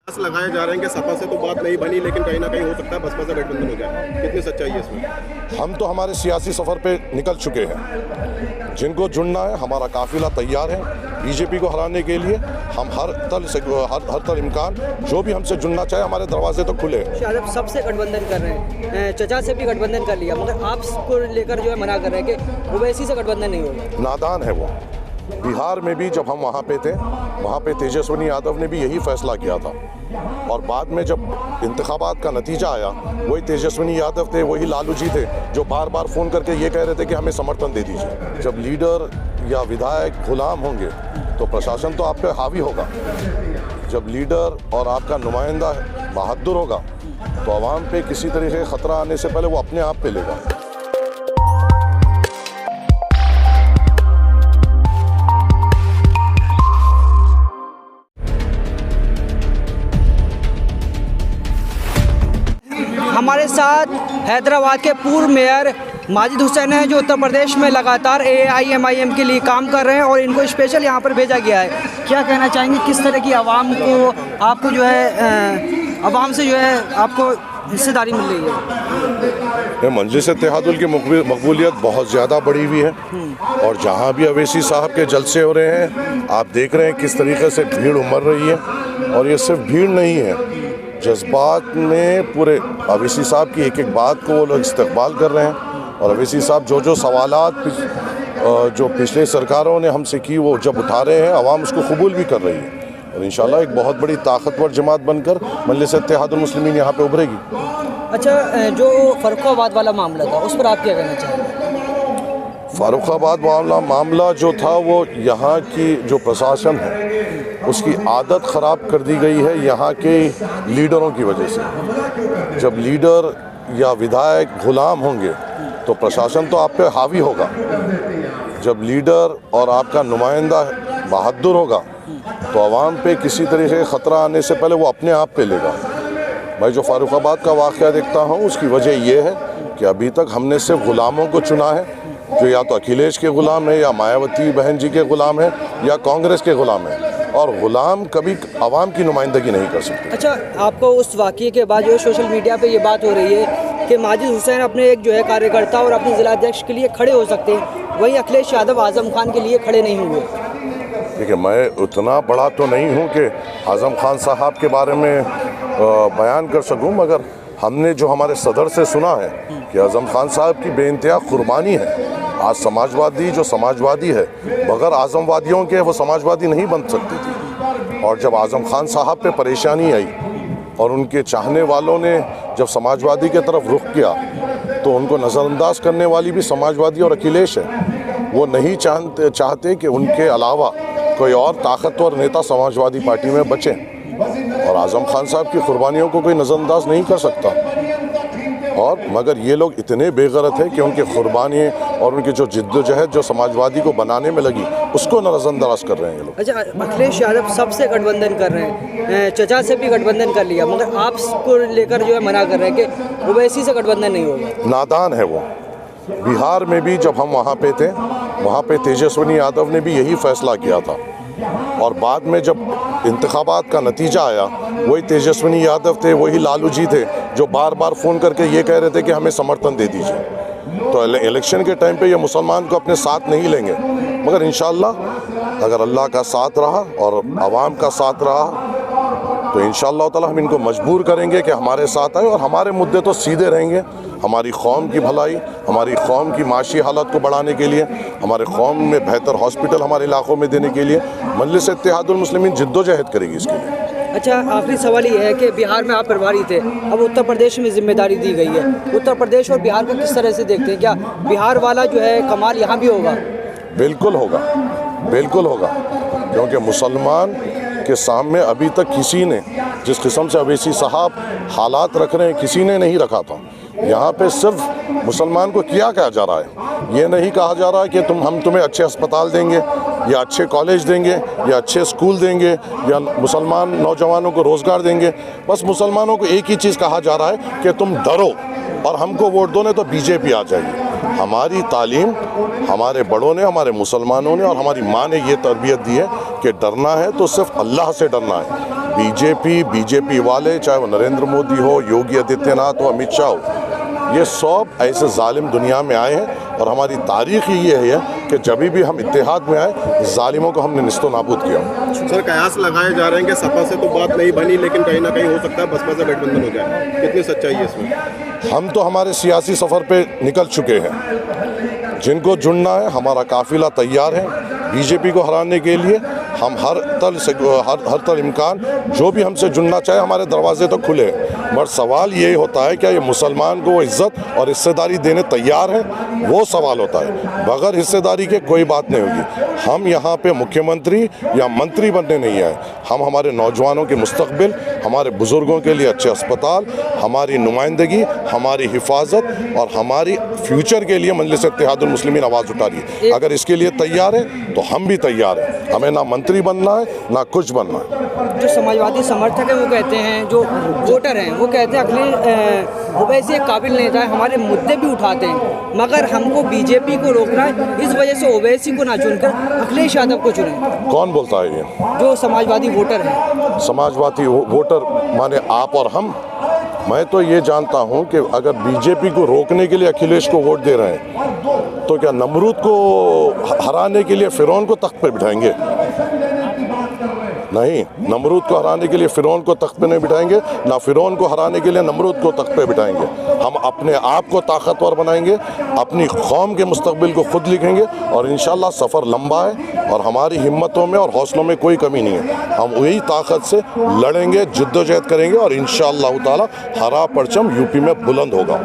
लगाए जा रहे हैं कि सपा से तो बात नहीं बनी, लेकिन कहीं ना कहीं हो सकता है बसपा से गठबंधन हो जाए। कितनी सच्चाई है इसमें? हम तो हमारे सियासी सफ़र पे निकल चुके हैं। जिनको जुड़ना है, हमारा काफिला तैयार है बीजेपी को हराने के लिए। हम हर तल इम्कान जो भी हमसे जुड़ना चाहे, हमारे दरवाजे तो खुले हैं। शायद सबसे गठबंधन कर रहे हैं, चचा से भी गठबंधन कर लिया, मगर आपको लेकर जो है मना कर रहे हैं कि ओवैसी से गठबंधन नहीं होगा। नादान है वो। बिहार में भी जब हम वहाँ पे थे, वहाँ पे तेजस्वी यादव ने भी यही फैसला किया था, और बाद में जब इंतखाबात का नतीजा आया, वही तेजस्वी यादव थे, वही लालू जी थे जो बार बार फ़ोन करके ये कह रहे थे कि हमें समर्थन दे दीजिए। जब लीडर या विधायक गुलाम होंगे तो प्रशासन तो आप पे हावी होगा। जब लीडर और आपका नुमाइंदा बहादुर होगा तो आवाम पे किसी तरीके का ख़तरा आने से पहले वो अपने आप पे लेगा। हमारे साथ हैदराबाद के पूर्व मेयर माजिद हुसैन हैं, जो उत्तर प्रदेश में लगातार AIMIM के लिए काम कर रहे हैं और इनको स्पेशल यहाँ पर भेजा गया है। क्या कहना चाहेंगे, किस तरह की आवाम को आपको जो है आवाम से जो है आपको हिस्सेदारी मिल रही है? मजलिस-ए-इत्तेहादुल की मकबूलियत बहुत ज़्यादा बढ़ी हुई है, और जहाँ भी अवैसी साहब के जलसे हो रहे हैं, आप देख रहे हैं किस तरीके से भीड़ उमड़ रही है। और ये सिर्फ भीड़ नहीं है, जज्बात में पूरे अवैसी साहब की एक एक बात को वो लोग इस्तकबाल कर रहे हैं। और अवैसी साहब जो सवालात जो पिछले सरकारों ने हमसे की, वो जब उठा रहे हैं, आवाम उसको कबूल भी कर रही है। और इंशाल्लाह एक बहुत बड़ी ताकतवर जमात बनकर मजलिस-ए-इत्तेहादुल मुस्लिमीन यहाँ पे उभरेगी। अच्छा, जो फर्रुखाबाद वाला मामला था, उस पर आप क्या कहना चाहेंगे? फर्रुखाबाद मामला जो था, वो यहाँ की जो प्रशासन है उसकी आदत ख़राब कर दी गई है यहाँ के लीडरों की वजह से। जब लीडर या विधायक गुलाम होंगे तो प्रशासन तो आप पे हावी होगा। जब लीडर और आपका नुमाइंदा बहादुर होगा तो आवाम पे किसी तरीके का ख़तरा आने से पहले वो अपने आप पे लेगा। मैं जो फर्रुखाबाद का वाक़या देखता हूँ, उसकी वजह ये है कि अभी तक हमने सिर्फ ग़ुलामों को चुना है, जो या तो अखिलेश के ग़ुलाम है, या मायावती बहन जी के ग़ुलाम है, या कांग्रेस के ग़ुलाम है, और ग़ुलाम कभी आवाम की नुमाइंदगी नहीं कर सकते। अच्छा, आपको उस वाक़ये के बाद जो सोशल मीडिया पे ये बात हो रही है कि माजिद हुसैन अपने एक जो है कार्यकर्ता और अपने ज़िलाध्यक्ष के लिए खड़े हो सकते हैं, वहीं अखिलेश यादव आज़म खान के लिए खड़े नहीं हुए। देखिए, मैं उतना बड़ा तो नहीं हूँ कि आज़म खान साहब के बारे में बयान कर सकूँ, मगर हमने जो हमारे सदर से सुना है कि आज़म खान साहब की बेइंतहा कुर्बानी है। आज समाजवादी जो समाजवादी है, बगैर आज़मवादियों के वो समाजवादी नहीं बन सकती थी। और जब आज़म खान साहब पे परेशानी आई और उनके चाहने वालों ने जब समाजवादी के तरफ रुख किया, तो उनको नज़रअंदाज करने वाली भी समाजवादी और अखिलेश है। वो नहीं चाहते कि उनके अलावा कोई और ताकतवर नेता समाजवादी पार्टी में बचे, और आज़म खान साहब की कुर्बानियों को कोई नज़रअंदाज नहीं कर सकता। और मगर ये लोग इतने बेगरत है कि उनकी कुर्बानी और उनकी जो जिद्दोजहद जो समाजवादी को बनाने में लगी, उसको नज़रअंदाज कर रहे हैं ये लोग। अच्छा, अखिलेश यादव सबसे गठबंधन कर रहे हैं, चचा से भी गठबंधन कर लिया, मगर आपको लेकर जो है मना कर रहे हैं कि ओवैसी से गठबंधन नहीं होगा। नादान है वो। बिहार में भी जब हम वहाँ पे थे, वहाँ पे तेजस्वी यादव ने भी यही फैसला किया था, और बाद में जब इंतखाबात का नतीजा आया, वही तेजस्वी यादव थे, वही लालू जी थे जो बार बार फ़ोन करके ये कह रहे थे कि हमें समर्थन दे दीजिए। तो इलेक्शन के टाइम पे ये मुसलमान को अपने साथ नहीं लेंगे, मगर इंशाल्लाह अगर अल्लाह का साथ रहा और आवाम का साथ रहा तो इंशाअल्लाह ताला हम इनको मजबूर करेंगे कि हमारे साथ आए। और हमारे मुद्दे तो सीधे रहेंगे, हमारी कौम की भलाई, हमारी कौम की माशी हालत को बढ़ाने के लिए, हमारे कौम में बेहतर हॉस्पिटल हमारे इलाकों में देने के लिए मजलिस-ए-इत्तेहादुल मुस्लिमीन जिद्दोजहद करेगी इसके लिए। अच्छा, आखिरी सवाल ये है कि बिहार में आप प्रभारी थे, अब उत्तर प्रदेश में जिम्मेदारी दी गई है, उत्तर प्रदेश और बिहार को किस तरह से देखते हैं? क्या बिहार वाला जो है कमाल यहाँ भी होगा? बिल्कुल होगा, बिल्कुल होगा, क्योंकि मुसलमान के सामने अभी तक किसी ने, जिस किस्म से अवैसी साहब हालात रख रहे हैं, किसी ने नहीं रखा था। यहाँ पे सिर्फ मुसलमान को क्या कहा जा रहा है, ये नहीं कहा जा रहा कि हम तुम्हें अच्छे अस्पताल देंगे, या अच्छे कॉलेज देंगे, या अच्छे स्कूल देंगे, या मुसलमान नौजवानों को रोज़गार देंगे। बस मुसलमानों को एक ही चीज़ कहा जा रहा है कि तुम डरो और हमको वोट दो, नहीं तो बीजेपी आ जाएगी। हमारी तालीम हमारे बड़ों ने, हमारे मुसलमानों ने और हमारी माँ ने ये तरबियत दी है कि डरना है तो सिर्फ अल्लाह से डरना है। बीजेपी वाले, चाहे वो नरेंद्र मोदी हो, योगी आदित्यनाथ हो, अमित शाह हो, ये सब ऐसे जालिम दुनिया में आए हैं और हमारी तारीख ही ये है कि जब भी हम इत्तेहाद में आए जालिमों को हमने निस्तो नाबूद किया। सर कयास लगाए जा रहे हैं कि सपा से तो बात नहीं बनी लेकिन कहीं ना कहीं हो सकता है बसपा से गठबंधन हो जाए, कितनी सच्चाई है इसमें? हम तो हमारे सियासी सफ़र पे निकल चुके हैं, जिनको जुड़ना है हमारा काफिला तैयार है। बीजेपी को हराने के लिए हम हर तल इम्कान जो भी हमसे जुड़ना चाहे हमारे दरवाजे तो खुले हैं। मगर सवाल ये होता है क्या ये मुसलमान को इज्जत और हिस्सेदारी देने तैयार हैं, वो सवाल होता है। बगैर हिस्सेदारी के कोई बात नहीं होगी। हम यहाँ पे मुख्यमंत्री या मंत्री बनने नहीं आए, हम हमारे नौजवानों के मुस्तकबिल, हमारे बुजुर्गों के लिए अच्छे अस्पताल, हमारी नुमाइंदगी, हमारी हिफाजत और हमारी फ्यूचर के लिए मजलिस इत्तेहादुल मुस्लिमीन आवाज़ उठा रही है। अगर इसके लिए तैयार है तो हम भी तैयार हैं। हमें ना मंत्री बनना है ना कुछ बनना है। जो समाजवादी समर्थक है वो कहते हैं, जो वोटर हैं वो कहते हैं अखिलेश ओवैसी एक काबिल नेता है, हमारे मुद्दे भी उठाते हैं, मगर हमको बीजेपी को रोकना है, इस वजह से ओवैसी को ना चुनकर अखिलेश यादव को चुने। कौन बोलता है ये? जो समाजवादी वोटर हैं। समाजवादी वोटर माने आप और हम? मैं तो ये जानता हूँ कि अगर बीजेपी को रोकने के लिए अखिलेश को वोट दे रहे हैं तो क्या नमरूद को हराने के लिए फिरौन को तख्त पे बिठाएंगे? नहीं, नमरूद को हराने के लिए फिरौन को तख्त पे नहीं बिठाएंगे, ना फिरौन को हराने के लिए नमरूद को तख्त पे बिठाएंगे। हम अपने आप को ताकतवर बनाएंगे, अपनी कौम के मुस्तकबिल को खुद लिखेंगे और इंशाल्लाह सफ़र लंबा है और हमारी हिम्मतों में और हौसलों में कोई कमी नहीं है। हम वही ताकत से लड़ेंगे, जिद्दोजहद करेंगे और इंशाअल्लाह ताला हरा परचम यूपी में बुलंद होगा।